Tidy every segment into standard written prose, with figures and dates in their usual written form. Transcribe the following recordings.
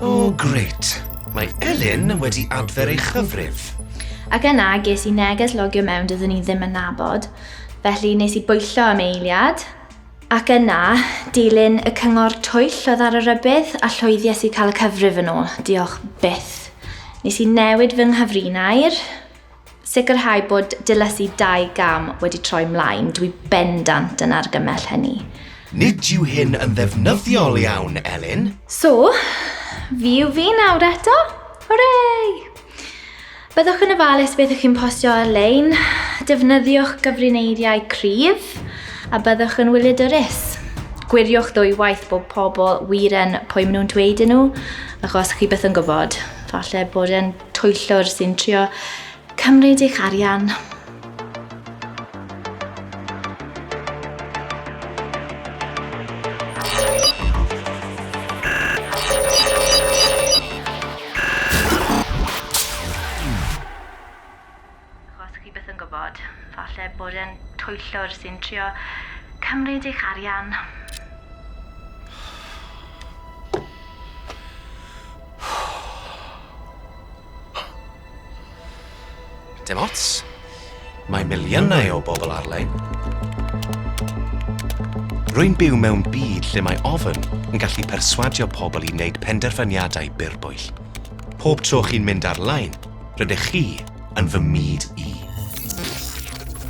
O, grêt. Mae Elin wedi adfer ei chyfrif. Ac yna ges I neges logio mewn dydyn ni ddim yn nabod, felly nes I bwyllo am eiliad. Ac yna, dilyn y cyngor twyll oedd ar y rybydd a llwyddiais I cael y cyfrif yn ôl. Diolch byth. Nes I newid fy nghyfrinair, sicrhau bod dyles I 2 gam wedi troi ymlaen. Dwi bendant yn argymell hynny. Nid yw hyn yn ddefnyddiol iawn, Elin. So, fi yw fi nawr eto. Hwrei! Byddwch yn ofalus beth ych chi'n postio ar-lein, defnyddiwch gyfrineiriau cryf, a byddwch yn wylidyrus. Gwiriwch ddwywaith bod pobl wir yn pwy maen nhw'n dweud nhw, achos chi byth yn gwybod. Falle bod e'n twyllwr sy'n trio cymryd eich arian. Falle bod e'n twyllwr sy'n trio cymryd eich arian. Dim ots. Mae miliynau o bobl ar-lein. Rwy'n byw mewn byd lle mae ofyn yn gallu perswadio pobl I wneud penderfyniadau byrbwyll. Pob tro chi'n mynd ar-lein, rydych chi yn fy myd I.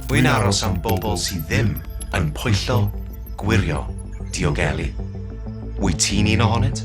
Wy'n aros am bobl sydd ddim yn pwyllo, gwirio, diogelu. Wyt ti'n un ohonynt?